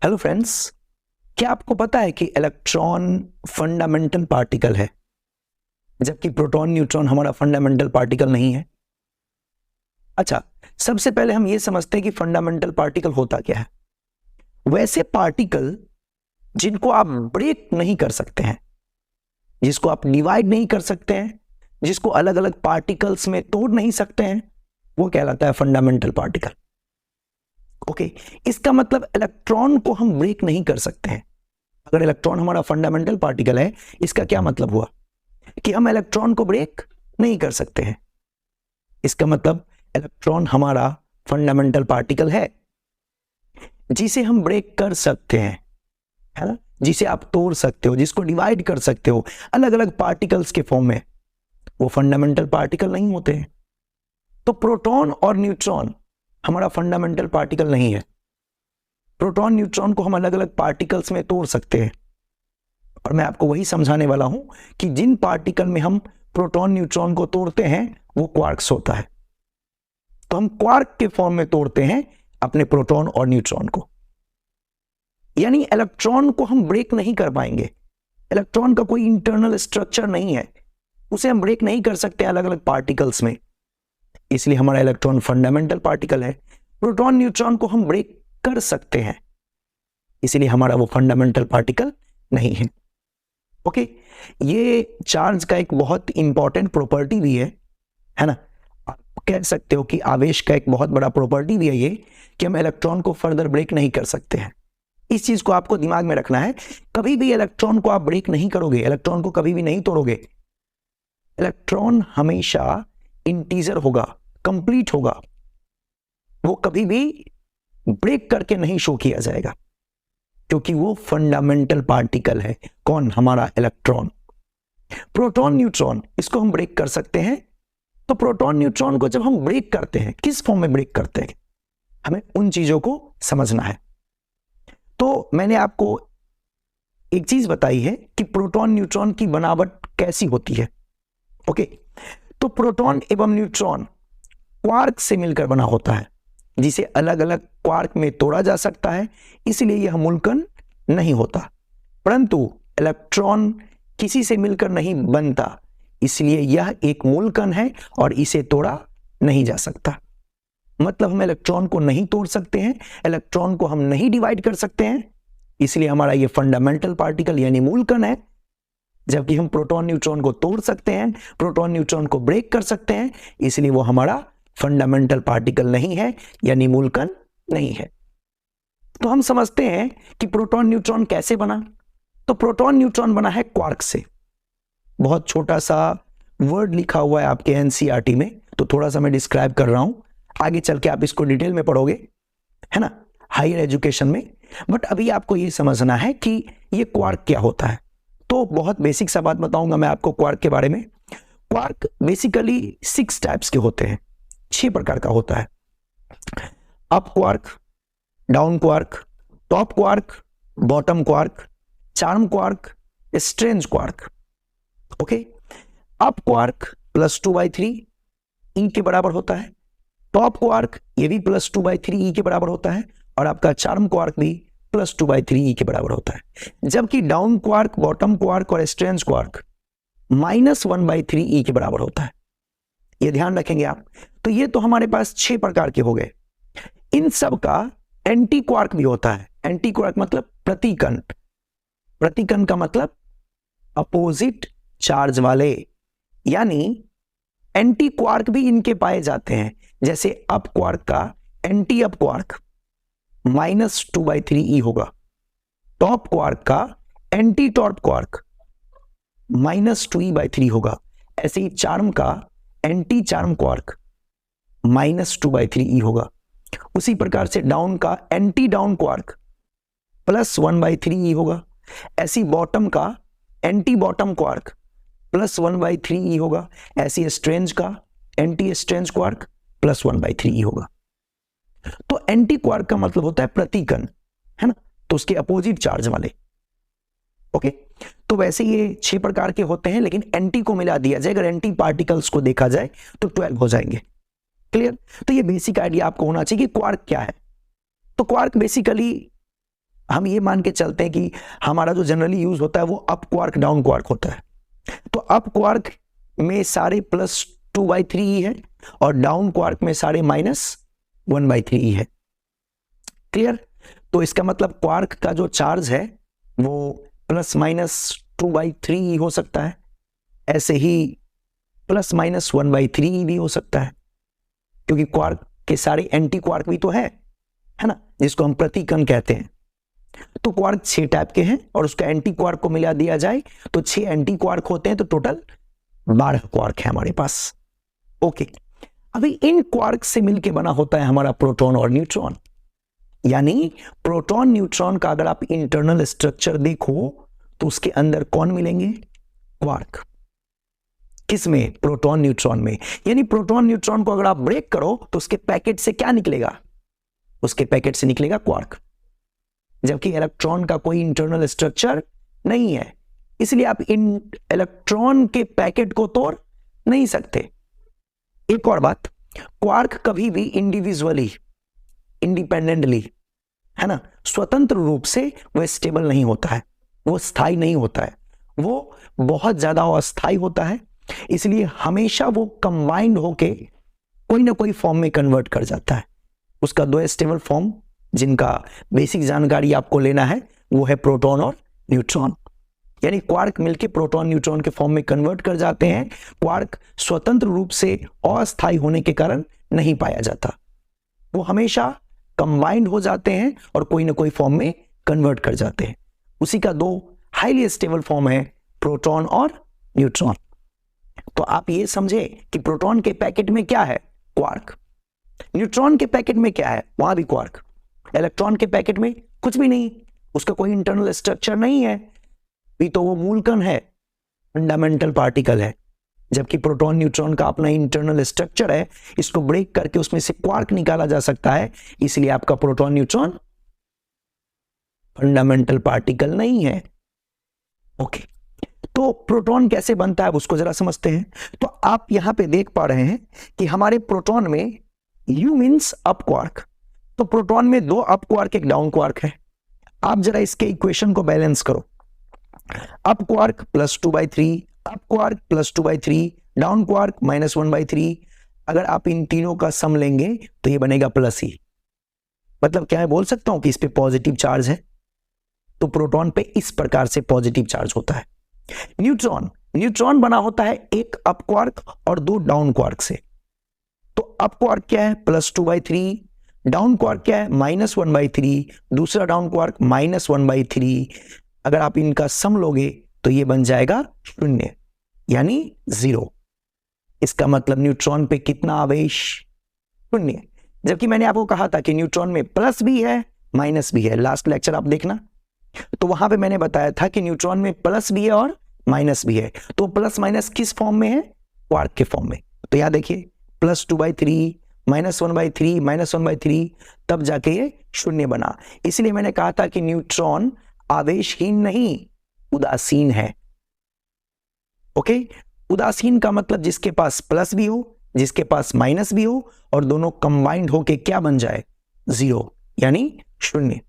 Hello friends, क्या आपको पता है कि इलेक्ट्रॉन फंडामेंटल पार्टिकल है जबकि प्रोटॉन न्यूट्रॉन हमारा फंडामेंटल पार्टिकल नहीं है। अच्छा, सबसे पहले हम ये समझते हैं कि फंडामेंटल पार्टिकल होता क्या है। वैसे पार्टिकल जिनको आप ब्रेक नहीं कर सकते हैं, जिसको आप डिवाइड नहीं कर सकते हैं, जिसको अलग अलग पार्टिकल्स में तोड़ नहीं सकते हैं, वो कहलाता है फंडामेंटल पार्टिकल। ओके, इसका मतलब इलेक्ट्रॉन को हम ब्रेक नहीं कर सकते हैं। अगर इलेक्ट्रॉन हमारा फंडामेंटल पार्टिकल है, इसका क्या मतलब हुआ कि हम इलेक्ट्रॉन को ब्रेक नहीं कर सकते हैं। इसका मतलब इलेक्ट्रॉन हमारा फंडामेंटल पार्टिकल है जिसे हम ब्रेक कर सकते हैं, है ना, जिसे आप तोड़ सकते हो, जिसको डिवाइड कर सकते हो अलग अलग पार्टिकल्स के फॉर्म में। वो फंडामेंटल पार्टिकल नहीं होते हैं। तो प्रोटॉन और न्यूट्रॉन हमारा फंडामेंटल पार्टिकल नहीं है। प्रोटॉन न्यूट्रॉन को हम अलग अलग पार्टिकल्स में तोड़ सकते हैं, और मैं आपको वही समझाने वाला हूं कि जिन पार्टिकल में हम प्रोटॉन न्यूट्रॉन को तोड़ते हैं वो क्वार्क्स होता है। तो हम क्वार्क के फॉर्म में तोड़ते हैं अपने प्रोटॉन और न्यूट्रॉन को। यानी इलेक्ट्रॉन को हम ब्रेक नहीं कर पाएंगे। इलेक्ट्रॉन का कोई इंटरनल स्ट्रक्चर नहीं है, उसे हम ब्रेक नहीं कर सकते अलग अलग पार्टिकल्स में, इसलिए हमारा इलेक्ट्रॉन फंडामेंटल पार्टिकल है। प्रोटॉन न्यूट्रॉन को हम ब्रेक कर सकते हैं, इसलिए हमारा वो फंडामेंटल पार्टिकल नहीं है। ओके, ये चार्ज का एक बहुत इंपॉर्टेंट प्रॉपर्टी भी है ना। आप कह सकते हो कि आवेश का एक बहुत बड़ा प्रॉपर्टी भी है ये, कि हम इलेक्ट्रॉन को फर्दर ब्रेक नहीं कर सकते हैं। इस चीज को आपको दिमाग में रखना है। कभी भी इलेक्ट्रॉन को आप ब्रेक नहीं करोगे, इलेक्ट्रॉन को कभी भी नहीं तोड़ोगे। इलेक्ट्रॉन हमेशा इंटीजर होगा, कंप्लीट होगा, वो कभी भी ब्रेक करके नहीं शो किया जाएगा, क्योंकि वो फंडामेंटल पार्टिकल है। कौन? हमारा इलेक्ट्रॉन। प्रोटॉन न्यूट्रॉन, इसको हम ब्रेक कर सकते हैं। तो प्रोटॉन न्यूट्रॉन को जब हम ब्रेक करते हैं, किस फॉर्म में ब्रेक करते हैं, हमें उन चीजों को समझना है। तो मैंने आपको एक चीज बताई है कि प्रोटॉन न्यूट्रॉन की बनावट कैसी होती है। ओके, तो प्रोटॉन एवं न्यूट्रॉन क्वार्क से मिलकर बना होता है, जिसे अलग अलग क्वार्क में तोड़ा जा सकता है, इसलिए यह मूलकण नहीं होता। परंतु इलेक्ट्रॉन किसी से मिलकर नहीं बनता, इसलिए यह एक मूलकण है और इसे तोड़ा नहीं जा सकता। मतलब हम इलेक्ट्रॉन को नहीं तोड़ सकते हैं, इलेक्ट्रॉन को हम नहीं डिवाइड कर सकते हैं, इसलिए हमारा यह फंडामेंटल पार्टिकल यानी मूलकण है। जबकि हम प्रोटॉन न्यूट्रॉन को तोड़ सकते हैं, प्रोटॉन न्यूट्रॉन को ब्रेक कर सकते हैं, इसलिए वो हमारा फंडामेंटल पार्टिकल नहीं है, यानी मूलकण नहीं है। तो हम समझते हैं कि प्रोटॉन न्यूट्रॉन कैसे बना। तो प्रोटॉन न्यूट्रॉन बना है क्वार्क से। बहुत छोटा सा वर्ड लिखा हुआ है आपके एनसीईआरटी में, तो थोड़ा सा मैं डिस्क्राइब कर रहा हूं, आगे चल के आप इसको डिटेल में पढ़ोगे, है ना, हायर एजुकेशन में। बट अभी आपको यह समझना है कि यह क्वार्क क्या होता है। तो बहुत बेसिक सा बात बताऊंगा मैं आपको क्वार्क के बारे में। क्वार्क बेसिकली 6 टाइप्स के होते हैं, 6 प्रकार का होता है। Up quark, down quark, top quark, bottom quark, charm quark, strange quark. Okay, up quark +2/3 ई के बराबर होता है। टॉप क्वार्क ये भी +2/3 ई के बराबर होता है, और आपका चार्म क्वार्क भी +2/3 ई के बराबर होता है। जबकि डाउन क्वार्क, बॉटम क्वार्क और स्ट्रेंज क्वार्क -1/3 ई के बराबर होता है। ये ध्यान रखेंगे आप। तो ये तो हमारे पास 6 प्रकार के हो गए। इन सब का एंटी क्वार्क भी होता है। एंटी क्वार्क मतलब प्रतिकण। प्रतिकण का मतलब अपोजिट चार्ज वाले, यानी एंटी क्वार्क भी इनके पाए जाते हैं। जैसे अप क्वार्क का एंटी अप क्वार्क -2/3 ई होगा। टॉप क्वार्क का एंटी टॉप क्वार्क -2e/3 होगा। ऐसे ही चार्म का एंटी चार्म क्वार्क -2/3 ई होगा। उसी प्रकार से डाउन का एंटी डाउन क्वार्क +1/3 ई होगा। ऐसी बॉटम का एंटी बॉटम क्वार्क +1/3 ई होगा। ऐसी स्ट्रेंज का एंटी स्ट्रेंज क्वार्क +1/3 ई होगा। तो एंटी क्वार्क का मतलब होता है प्रतिकण, है ना, तो उसके अपोजिट चार्ज वाले। ओके, तो वैसे ये 6 प्रकार के होते हैं, लेकिन एंटी को मिला दिया जाए, अगर एंटी पार्टिकल्स को देखा जाए तो 12 हो जाएंगे। क्लियर? तो ये बेसिक आइडिया आपको होना चाहिए कि क्वार्क क्या है। तो क्वार्क बेसिकली हम ये मान के चलते हैं कि हमारा जो जनरली यूज होता है वो अप क्वार्क डाउन क्वार्क होता है, तो अप क्वार्क में सारे +2/3 ही है और डाउन क्वार्क में सारे -1/3 ही है। क्लियर? तो इसका मतलब क्वार्क का जो चार्ज है वो ±2/3 ही हो सकता है, ऐसे ही ±1/3 भी हो सकता है, क्योंकि क्वार्क के सारे एंटी क्वार्क भी तो है ना, जिसको हम प्रतिकण कहते हैं। तो क्वार्क 6 टाइप के हैं और उसका एंटी क्वार्क को मिला दिया जाए तो 6 एंटी क्वार्क होते हैं, तो टोटल 12 क्वार्क है हमारे पास। ओके, अभी इन क्वार्क से मिलके बना होता है हमारा प्रोटॉन और न्यूट्रॉन। यानी प्रोटॉन न्यूट्रॉन का अगर आप इंटरनल स्ट्रक्चर देखो तो उसके अंदर कौन मिलेंगे? क्वार्क। किसमें? प्रोटॉन न्यूट्रॉन में। यानी प्रोटॉन न्यूट्रॉन को अगर आप ब्रेक करो तो उसके पैकेट से क्या निकलेगा? उसके पैकेट से निकलेगा क्वार्क, जबकि इलेक्ट्रॉन का कोई इंटरनल स्ट्रक्चर नहीं है, इसलिए आप इन इलेक्ट्रॉन के पैकेट को तोड़ नहीं सकते। एक और बात, क्वार्क कभी भी इंडिविजुअली, इंडिपेंडेंटली, है ना, स्वतंत्र रूप से वो स्टेबल नहीं होता है, वो स्थायी नहीं होता है, वो बहुत ज्यादा अस्थायी होता है, इसलिए हमेशा वो कंबाइंड होके कोई ना कोई फॉर्म में कन्वर्ट कर जाता है। उसका 2 स्टेबल फॉर्म जिनका बेसिक जानकारी आपको लेना है वो है प्रोटॉन और न्यूट्रॉन। यानी क्वार्क मिलके प्रोटॉन न्यूट्रॉन के फॉर्म में कन्वर्ट कर जाते हैं। क्वार्क स्वतंत्र रूप से अस्थायी होने के कारण नहीं पाया जाता, वो हमेशा कंबाइंड हो जाते हैं और कोई ना कोई फॉर्म में कन्वर्ट कर जाते हैं। उसी का 2 हाईली स्टेबल फॉर्म है, प्रोटॉन और न्यूट्रॉन। तो आप ये समझे कि प्रोटॉन के पैकेट में क्या है? क्वार्क। न्यूट्रॉन के पैकेट में क्या है? वहां भी क्वार्क। इलेक्ट्रॉन के पैकेट में कुछ भी नहीं, उसका कोई इंटरनल स्ट्रक्चर नहीं है, भी तो वो मूलकण है, फंडामेंटल पार्टिकल है, जबकि प्रोटॉन न्यूट्रॉन का अपना इंटरनल स्ट्रक्चर है, इसको ब्रेक करके उसमें से क्वार्क निकाला जा सकता है, इसलिए आपका प्रोटॉन न्यूट्रॉन फंडामेंटल पार्टिकल नहीं है। ओके, तो प्रोटॉन कैसे बनता है उसको जरा समझते हैं। तो आप यहां पे देख पा रहे हैं कि हमारे प्रोटॉन में U मींस अप क्वार्क, तो प्रोटॉन में 2 अप क्वार्क एक डाउन क्वार्क है। आप जरा इसके इक्वेशन को बैलेंस करो, up quark +2/3, up quark +2/3, down quark -1/3। अगर आप इन तीनों का सम लेंगे तो ये बनेगा प्लस ही, मतलब क्या मैं बोल सकता हूं कि इस पे पॉजिटिव चार्ज है, तो प्रोटॉन पे इस प्रकार से पॉजिटिव चार्ज होता है। न्यूट्रॉन बना होता है एक अप क्वार्क और 2 डाउन क्वार्क से। तो अप क्वार्क क्या है? +2/3, डाउन क्वार्क क्या है? -1/3, दूसरा डाउन क्वार्क -1/3। अगर आप इनका सम लोगे तो ये बन जाएगा 0, यानी 0। इसका मतलब न्यूट्रॉन पे कितना आवेश? 0। जबकि मैंने आपको कहा था कि न्यूट्रॉन में प्लस भी है माइनस भी है, लास्ट लेक्चर आप देखना, तो वहां पे मैंने बताया था कि न्यूट्रॉन में प्लस भी है और माइनस भी है। तो प्लस माइनस किस फॉर्म में है? क्वार्क के फॉर्म में। तो यहां देखिए +2/3, -1/3, -1/3, तब जाके ये 0 बना। इसलिए मैंने कहा था कि न्यूट्रॉन आवेशहीन नहीं, उदासीन है। ओके, उदासीन का मतलब जिसके पास प्लस भी हो, जिसके पास माइनस भी हो, और दोनों कंबाइंड होके क्या बन जाए? 0, यानी 0।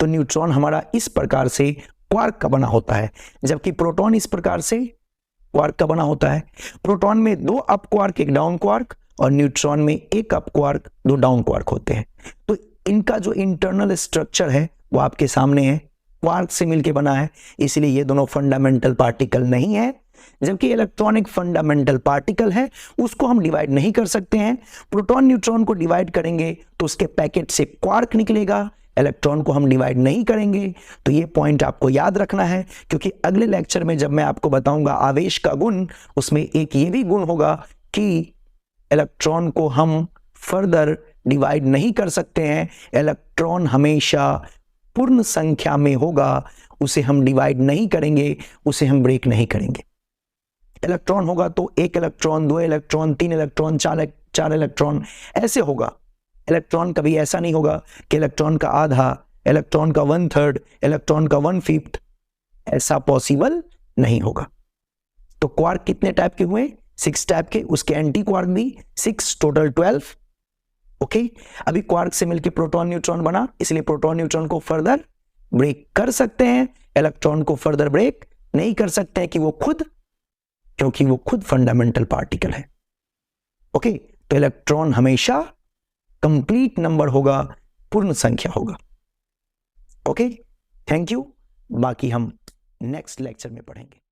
तो न्यूट्रॉन हमारा इस प्रकार से क्वार्क का बना होता है, जबकि प्रोटॉन इस प्रकार से क्वार्क का बना होता है। प्रोटॉन में 2 अप क्वार्क एक डाउन क्वार्क और न्यूट्रॉन में 1 अप क्वार्क 2 डाउन क्वार्क होते हैं। तो इनका जो इंटरनल स्ट्रक्चर है वो आपके सामने है, क्वार्क से मिलके बना है, इसलिए ये दोनों फंडामेंटल पार्टिकल नहीं है। जबकि इलेक्ट्रॉनिक फंडामेंटल पार्टिकल है, उसको हम डिवाइड नहीं कर सकते हैं। प्रोटॉन न्यूट्रॉन को डिवाइड करेंगे तो उसके पैकेट से क्वार्क निकलेगा, इलेक्ट्रॉन को हम डिवाइड नहीं करेंगे। तो ये पॉइंट आपको याद रखना है, क्योंकि अगले लेक्चर में जब मैं आपको बताऊंगा आवेश का गुण, उसमें एक ये भी गुण होगा कि इलेक्ट्रॉन को हम फर्दर डिवाइड नहीं कर सकते हैं। इलेक्ट्रॉन हमेशा पूर्ण संख्या में होगा, उसे हम डिवाइड नहीं करेंगे, उसे हम ब्रेक नहीं करेंगे। इलेक्ट्रॉन होगा तो 1 इलेक्ट्रॉन, 2 इलेक्ट्रॉन, 3 इलेक्ट्रॉन, 4 इलेक्ट्रॉन, ऐसे होगा। इलेक्ट्रॉन कभी ऐसा नहीं होगा कि इलेक्ट्रॉन का आधा, इलेक्ट्रॉन का 1/3, इलेक्ट्रॉन का 1/5, ऐसा पॉसिबल नहीं होगा। तो क्वार्क कितने टाइप के हुए? 6 टाइप के, उसके एंटी क्वार्क भी 6, टोटल 12। ओके, अभी क्वार्क से मिलकर प्रोटॉन न्यूट्रॉन बना, इसलिए प्रोटॉन न्यूट्रॉन को फर्दर ब्रेक कर सकते हैं, इलेक्ट्रॉन को फर्दर ब्रेक नहीं कर सकते हैं कि वो खुद, क्योंकि वो खुद फंडामेंटल पार्टिकल है। ओके, तो इलेक्ट्रॉन हमेशा कंप्लीट नंबर होगा, पूर्ण संख्या होगा। Okay, thank you. बाकी हम नेक्स्ट लेक्चर में पढ़ेंगे।